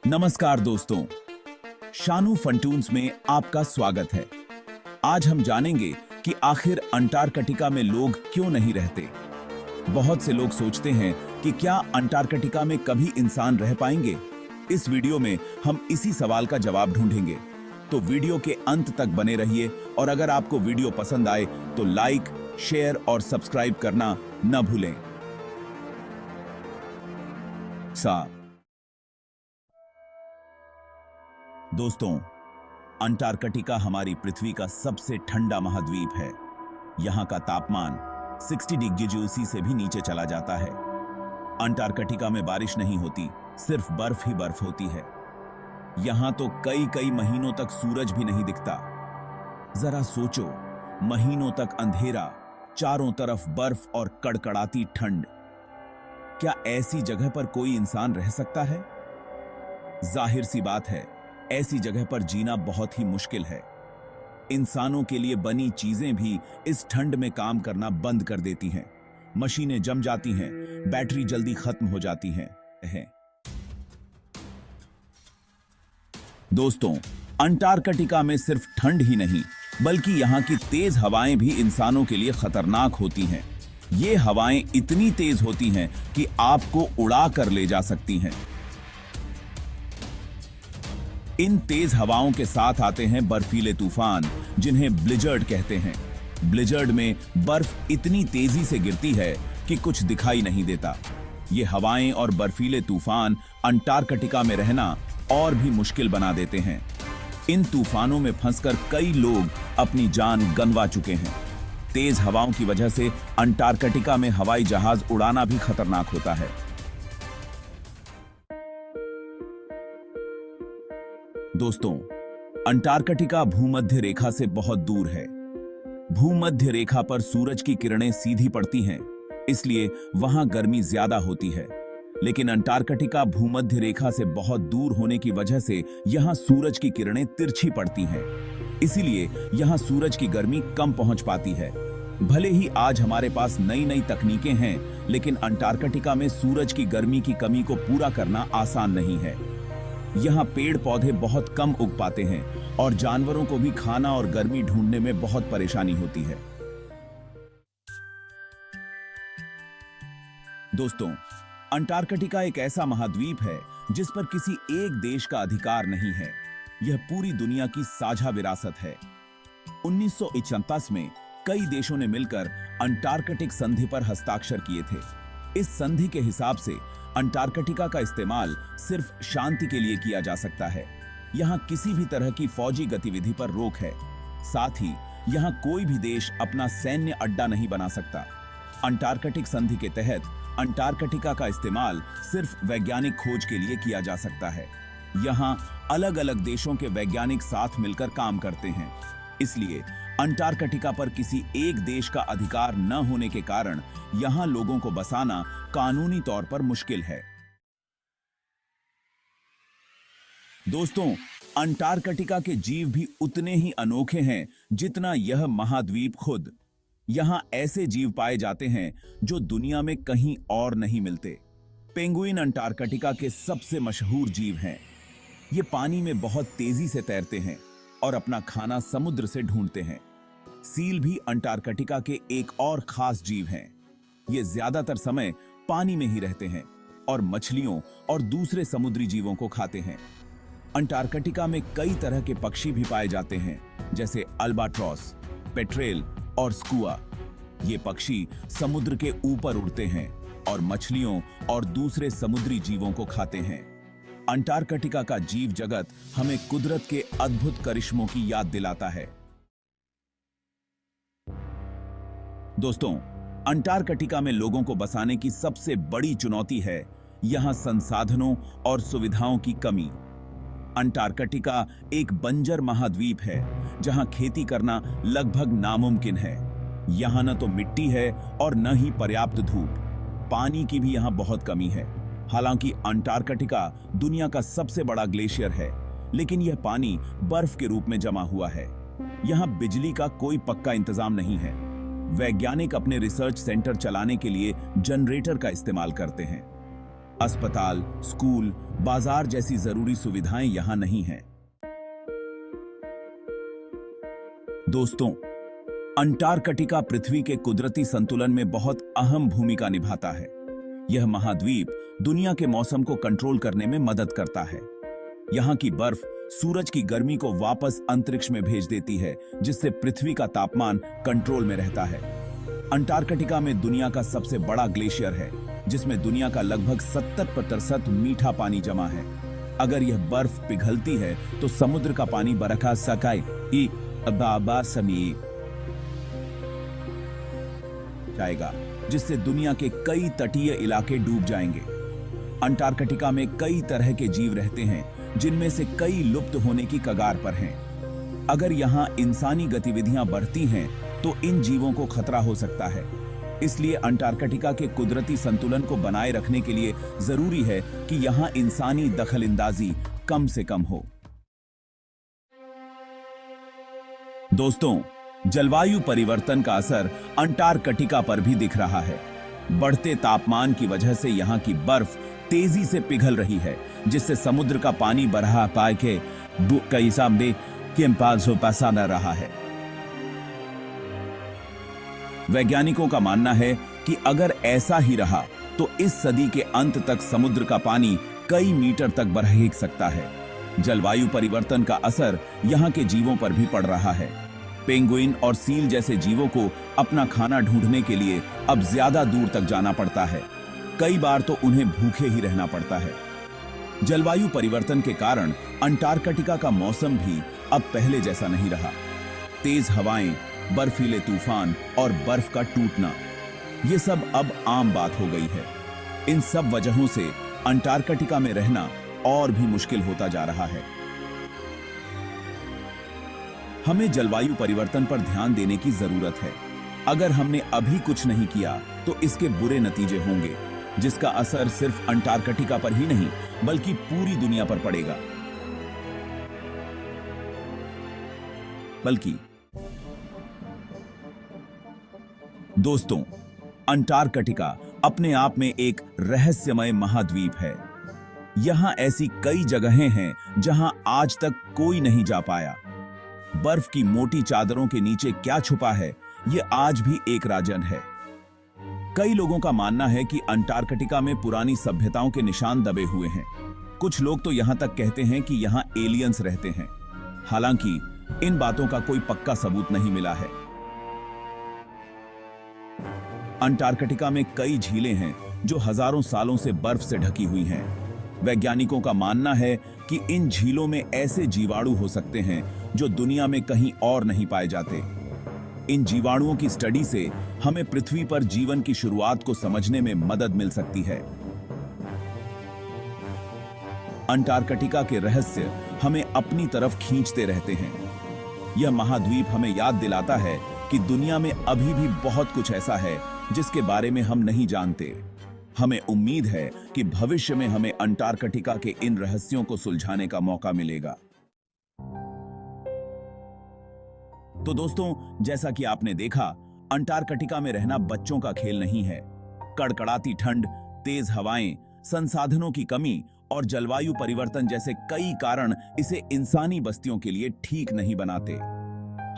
नमस्कार दोस्तों, शानू फंटून्स में आपका स्वागत है। आज हम जानेंगे कि आखिर अंटार्कटिका में लोग क्यों नहीं रहते। बहुत से लोग सोचते हैं कि क्या अंटार्कटिका में कभी इंसान रह पाएंगे। इस वीडियो में हम इसी सवाल का जवाब ढूंढेंगे, तो वीडियो के अंत तक बने रहिए। और अगर आपको वीडियो पसंद आए तो लाइक, शेयर और सब्सक्राइब करना न भूलें। दोस्तों, अंटार्कटिका हमारी पृथ्वी का सबसे ठंडा महाद्वीप है। यहाँ का तापमान 60 डिग्री सेल्सियस से भी नीचे चला जाता है। अंटार्कटिका में बारिश नहीं होती, सिर्फ बर्फ ही बर्फ होती है। यहाँ तो कई कई महीनों तक सूरज भी नहीं दिखता। जरा सोचो, महीनों तक अंधेरा, चारों तरफ बर्फ और कड़कड़ाती ठंड। क्या ऐसी जगह पर कोई इंसान रह सकता है? जाहिर सी बात है, ऐसी जगह पर जीना बहुत ही मुश्किल है। इंसानों के लिए बनी चीजें भी इस ठंड में काम करना बंद कर देती हैं। मशीनें जम जाती हैं, बैटरी जल्दी खत्म हो जाती हैं। दोस्तों, अंटार्कटिका में सिर्फ ठंड ही नहीं, बल्कि यहाँ की तेज हवाएं भी इंसानों के लिए खतरनाक होती हैं। ये हवाएं इतनी तेज होती हैं कि आपको उड़ा कर ले जा सकती हैं। इन तेज हवाओं के साथ आते हैं बर्फीले तूफान, जिन्हें ब्लिजर्ड कहते हैं। ब्लिजर्ड में बर्फ इतनी तेजी से गिरती है कि कुछ दिखाई नहीं देता। ये हवाएं और बर्फीले तूफान अंटार्कटिका में रहना और भी मुश्किल बना देते हैं। इन तूफानों में फंसकर कई लोग अपनी जान गंवा चुके हैं। तेज हवाओं की वजह से अंटार्कटिका में हवाई जहाज उड़ाना भी खतरनाक होता है। दोस्तों, अंटार्कटिका भूमध्य रेखा से बहुत दूर है। भूमध्य रेखा पर सूरज की किरणें सीधी पड़ती हैं, इसलिए वहां गर्मी ज्यादा होती है। लेकिन अंटार्कटिका भूमध्य रेखा से बहुत दूर होने की वजह से यहां सूरज की किरणें तिरछी पड़ती हैं। इसीलिए यहां सूरज की गर्मी कम पहुंच पाती है। भले ही आज हमारे पास नई नई तकनीकें हैं, लेकिन अंटार्कटिका में सूरज की गर्मी की कमी को पूरा करना आसान नहीं है। यहाँ पेड़ पौधे बहुत कम उग पाते हैं और जानवरों को भी खाना और गर्मी ढूंढने में बहुत परेशानी होती है। दोस्तों, अंटार्कटिका एक ऐसा महाद्वीप है जिस पर किसी एक देश का अधिकार नहीं है। यह पूरी दुनिया की साझा विरासत है। 1949 में कई देशों ने मिलकर अंटार्कटिक संधि पर हस्ताक्षर किए थे। इस संधि के हिसाब से अंटार्कटिका का इस्तेमाल सिर्फ शांति के लिए किया जा सकता है। यहाँ किसी भी तरह की फौजी गतिविधि पर रोक है। साथ ही यहाँ कोई भी देश अपना सैन्य अड्डा नहीं बना सकता। अंटार्कटिक संधि के तहत अंटार्कटिका का इस्तेमाल सिर्फ वैज्ञानिक खोज के लिए किया जा सकता है। यहाँ अलग अलग देशों के वैज्ञानिक साथ मिलकर काम करते हैं। इसलिए अंटार्कटिका पर किसी एक देश का अधिकार न होने के कारण यहाँ लोगों को बसाना कानूनी तौर पर मुश्किल है। दोस्तों, अंटार्कटिका के जीव भी उतने ही अनोखे हैं जितना यह महाद्वीप खुद। यहाँ ऐसे जीव पाए जाते हैं जो दुनिया में कहीं और नहीं मिलते। पेंगुइन अंटार्कटिका के सबसे मशहूर जीव हैं। ये पानी में बहुत तेजी से तैरते हैं और अपना खाना समुद्र से ढूंढते हैं। सील भी अंटार्कटिका के एक और खास जीव हैं। ये ज्यादातर समय पानी में ही रहते हैं और मछलियों और दूसरे समुद्री जीवों को खाते हैं। अंटार्कटिका में कई तरह के पक्षी भी पाए जाते हैं, जैसे अल्बाट्रॉस, पेट्रेल और स्कुआ। ये पक्षी समुद्र के ऊपर उड़ते हैं और मछलियों और दूसरे समुद्री जीवों को खाते हैं। अंटार्कटिका का जीव जगत हमें कुदरत के अद्भुत करिश्मों की याद दिलाता है। दोस्तों, अंटार्कटिका में लोगों को बसाने की सबसे बड़ी चुनौती है यहां संसाधनों और सुविधाओं की कमी। अंटार्कटिका एक बंजर महाद्वीप है जहां खेती करना लगभग नामुमकिन है। यहां न तो मिट्टी है और न ही पर्याप्त धूप। पानी की भी यहां बहुत कमी है। हालांकि अंटार्कटिका दुनिया का सबसे बड़ा ग्लेशियर है, लेकिन यह पानी बर्फ के रूप में जमा हुआ है। यहां बिजली का कोई पक्का इंतजाम नहीं है। वैज्ञानिक अपने रिसर्च सेंटर चलाने के लिए जनरेटर का इस्तेमाल करते हैं। अस्पताल, स्कूल, बाजार जैसी जरूरी सुविधाएं यहां नहीं हैं। दोस्तों, अंटार्कटिका पृथ्वी के कुदरती संतुलन में बहुत अहम भूमिका निभाता है। यह महाद्वीप दुनिया के मौसम को कंट्रोल करने में मदद करता है। यहाँ की बर्फ सूरज की गर्मी को वापस अंतरिक्ष में भेज देती है, जिससे पृथ्वी का तापमान कंट्रोल में रहता है। अंटार्कटिका में दुनिया का सबसे बड़ा ग्लेशियर है, जिसमें दुनिया का लगभग 70% मीठा पानी जमा है। अगर यह बर्फ पिघलती है तो समुद्र का पानी बरखा सकाई बाबा समी जाएगा, जिससे दुनिया के कई तटीय इलाके डूब जाएंगे। अंटार्कटिका में कई तरह के जीव रहते हैं, जिनमें से कई लुप्त होने की कगार पर हैं। अगर यहां इंसानी गतिविधियां बढ़ती हैं तो इन जीवों को खतरा हो सकता है। इसलिए अंटार्कटिका के कुदरती संतुलन को बनाए रखने के लिए जरूरी है कि यहां इंसानी दखलंदाजी कम से कम हो। दोस्तों, जलवायु परिवर्तन का असर अंटार्कटिका पर भी दिख रहा है। बढ़ते तापमान की वजह से यहां की बर्फ तेजी से पिघल रही है, जिससे समुद्र का पानी बढ़ा पाए के कई सामने केम्पास पासा न रहा है। वैज्ञानिकों का मानना है कि अगर ऐसा ही रहा तो इस सदी के अंत तक समुद्र का पानी कई मीटर तक बढ़ सकता है। जलवायु परिवर्तन का असर यहाँ के जीवों पर भी पड़ रहा है। पेंगुइन और सील जैसे जीवों को अपना खाना ढूंढने के लिए अब ज्यादा दूर तक जाना पड़ता है। कई बार तो उन्हें भूखे ही रहना पड़ता है। जलवायु परिवर्तन के कारण अंटार्कटिका का मौसम भी अब पहले जैसा नहीं रहा। तेज हवाएं, बर्फीले तूफान और बर्फ का टूटना, ये सब अब आम बात हो गई है। इन सब वजहों से अंटार्कटिका में रहना और भी मुश्किल होता जा रहा है। हमें जलवायु परिवर्तन पर ध्यान देने की जरूरत है। अगर हमने अभी कुछ नहीं किया तो इसके बुरे नतीजे होंगे, जिसका असर सिर्फ अंटार्कटिका पर ही नहीं बल्कि पूरी दुनिया पर पड़ेगा। दोस्तों, अंटार्कटिका अपने आप में एक रहस्यमय महाद्वीप है। यहां ऐसी कई जगहें हैं जहां आज तक कोई नहीं जा पाया। बर्फ की मोटी चादरों के नीचे क्या छुपा है, यह आज भी एक राजन है। कई लोगों का मानना है कि अंटार्कटिका में पुरानी सभ्यताओं के निशान दबे हुए हैं। कुछ लोग तो यहां तक कहते हैं कि यहां एलियंस रहते हैं। हालांकि इन बातों का कोई पक्का सबूत नहीं मिला है। अंटार्कटिका में कई झीलें हैं जो हजारों सालों से बर्फ से ढकी हुई हैं। वैज्ञानिकों का मानना है कि इन झीलों में ऐसे जीवाणु हो सकते हैं जो दुनिया में कहीं और नहीं पाए जाते। इन जीवाणुओं की स्टडी से हमें पृथ्वी पर जीवन की शुरुआत को समझने में मदद मिल सकती है। अंटार्कटिका के रहस्य हमें अपनी तरफ खींचते रहते हैं। यह महाद्वीप हमें याद दिलाता है कि दुनिया में अभी भी बहुत कुछ ऐसा है जिसके बारे में हम नहीं जानते। हमें उम्मीद है कि भविष्य में हमें अंटार्कटिका के इन रहस्यों को सुलझाने का मौका मिलेगा। तो दोस्तों, जैसा कि आपने देखा, अंटार्कटिका में रहना बच्चों का खेल नहीं है। कड़कड़ाती ठंड, तेज हवाएं, संसाधनों की कमी और जलवायु परिवर्तन जैसे कई कारण इसे इंसानी बस्तियों के लिए ठीक नहीं बनाते।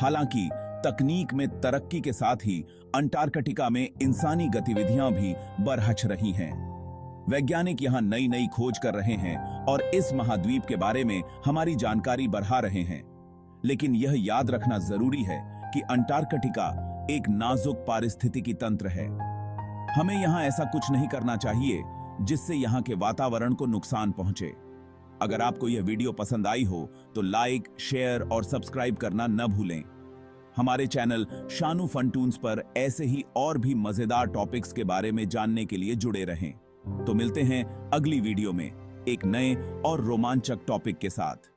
हालांकि तकनीक में तरक्की के साथ ही अंटार्कटिका में इंसानी गतिविधियां भी बरहच रही हैं। वैज्ञानिक यहां नई नई खोज कर रहे हैं और इस महाद्वीप के बारे में हमारी जानकारी बढ़ा रहे हैं। लेकिन यह याद रखना जरूरी है कि अंटार्कटिका एक नाजुक पारिस्थितिकी तंत्र है। हमें यहां ऐसा कुछ नहीं करना चाहिए जिससे यहां के वातावरण को नुकसान पहुंचे। अगर आपको यह वीडियो पसंद आई हो तो लाइक, शेयर और सब्सक्राइब करना न भूलें। हमारे चैनल शानू फनटून्स पर ऐसे ही और भी मजेदार टॉपिक्स के बारे में जानने के लिए जुड़े रहें। तो मिलते हैं अगली वीडियो में एक नए और रोमांचक टॉपिक के साथ।